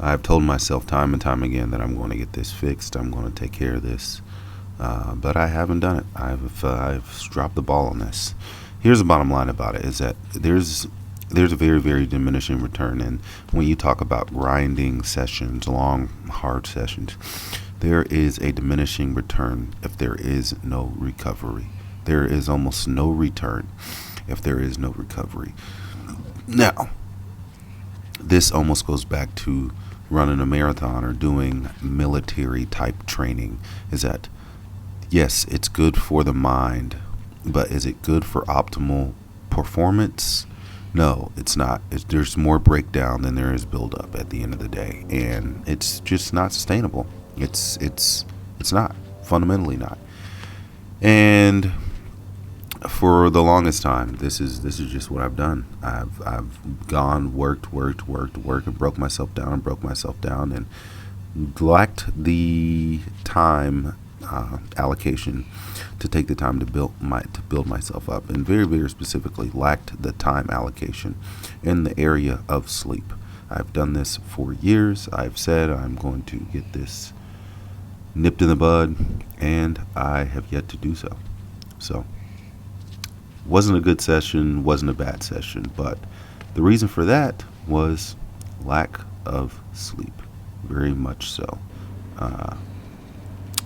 I've told myself time and time again that I'm going to get this fixed. I'm going to take care of this, but I haven't done it. I've dropped the ball on this. Here's the bottom line about it: is that there's a very, very diminishing return. And when you talk about grinding sessions, long, hard sessions, there is a diminishing return if there is no recovery. There is almost no return if there is no recovery. Now, this almost goes back to running a marathon or doing military type training. Is that, yes, it's good for the mind, but is it good for optimal performance? No, it's not. There's more breakdown than there is buildup at the end of the day, and it's just not sustainable. It's not, fundamentally not. And for the longest time, this is just what I've done. I've gone, worked, and broke myself down, and lacked the time allocation to take the time to build myself up, and very, very specifically lacked the time allocation in the area of sleep. I've done this for years. I've said I'm going to get this nipped in the bud, and I have yet to do so. So, wasn't a good session, wasn't a bad session, but the reason for that was lack of sleep, very much so.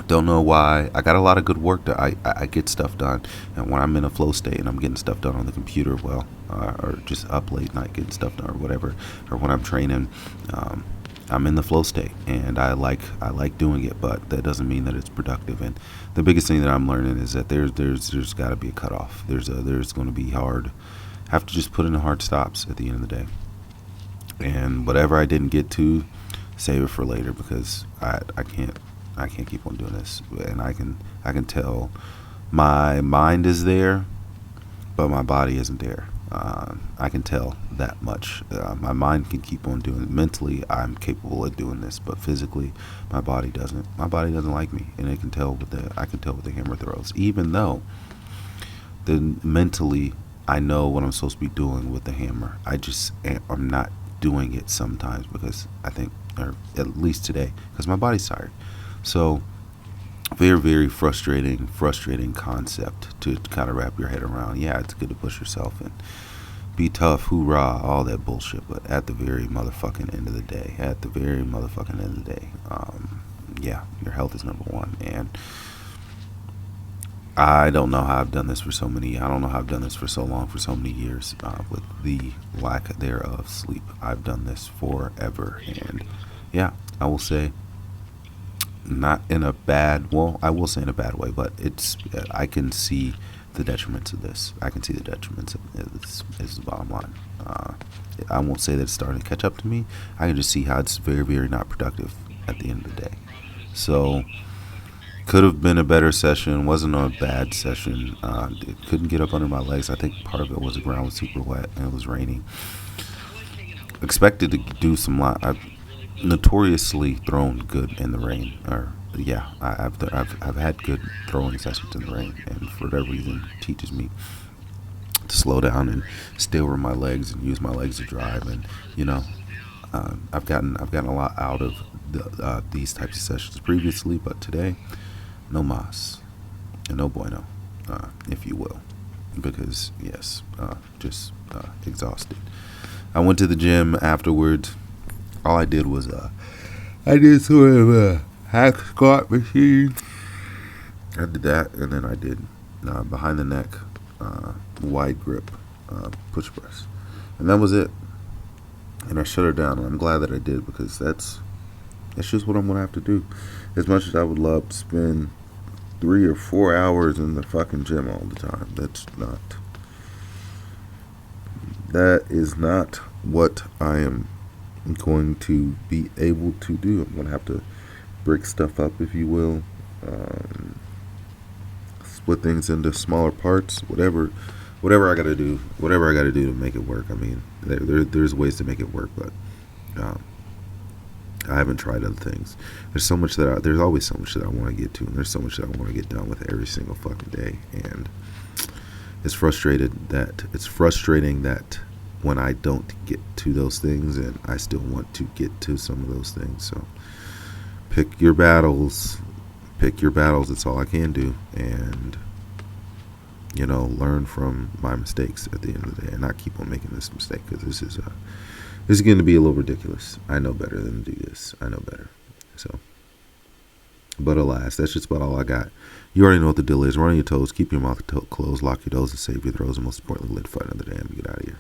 Don't know why. I got a lot of good work that I get stuff done, and when I'm in a flow state and I'm getting stuff done on the computer, well, or just up late night getting stuff done or whatever, or when I'm training, I'm in the flow state, and I like doing it, but that doesn't mean that it's productive. And the biggest thing that I'm learning is that there's got to be a cutoff. There's going to be hard. Have to just put in the hard stops at the end of the day, and whatever I didn't get to, save it for later, because I can't keep on doing this. And I can tell my mind is there, but my body isn't there. I can tell that much. My mind can keep on doing it. Mentally, I'm capable of doing this, but physically, my body doesn't. My body doesn't like me, and I can tell with the hammer throws. Even though, mentally, I know what I'm supposed to be doing with the hammer. I'm not doing it sometimes because I think, or at least today, because my body's tired. So, very, very frustrating concept to kind of wrap your head around. Yeah, it's good to push yourself and be tough, hoorah, all that bullshit. But at the very motherfucking end of the day, yeah, your health is number one. And I don't know how I've done this for so long, for so many years, with the lack thereof sleep. I've done this forever. And yeah, I will say, not in a bad, well, I will say in a bad way, but I can see the detriments of this. Is the bottom line. I won't say that it's starting to catch up to me. I can just see how it's very, very not productive at the end of the day. So, could have been a better session, wasn't a bad session. It couldn't get up under my legs. I think part of it was the ground was super wet and it was raining. Expected to do some I've notoriously thrown good in the rain, or yeah, I've had good throwing sessions in the rain, and for that reason, it teaches me to slow down and stay over my legs and use my legs to drive. And I've gotten a lot out of these types of sessions previously, but today, no mas and no bueno, if you will, because yes, just exhausted. I went to the gym afterwards. All I did was I did sort of a hack squat machine. I did that, and then I did behind the neck, wide grip push press, and that was it. And I shut her down, and I'm glad that I did, because that's just what I'm gonna have to do. As much as I would love to spend 3 or 4 hours in the fucking gym all the time, that is not what I am going to be able to do. I'm going to have to break stuff up, if you will, split things into smaller parts, whatever I got to do to make it work. I mean, there's ways to make it work, but I haven't tried other things. There's always so much that I want to get to, and there's so much that I want to get done with every single fucking day, and it's frustrating that when I don't get to those things, and I still want to get to some of those things. So pick your battles. Pick your battles. That's all I can do. And, you know, learn from my mistakes at the end of the day, and not keep on making this mistake, because this is going to be a little ridiculous. I know better than to do this. I know better. So, but alas, that's just about all I got. You already know what the deal is. Run on your toes, keep your mouth closed, lock your doors, and save your throws, and most importantly, live to fight another day and get out of here.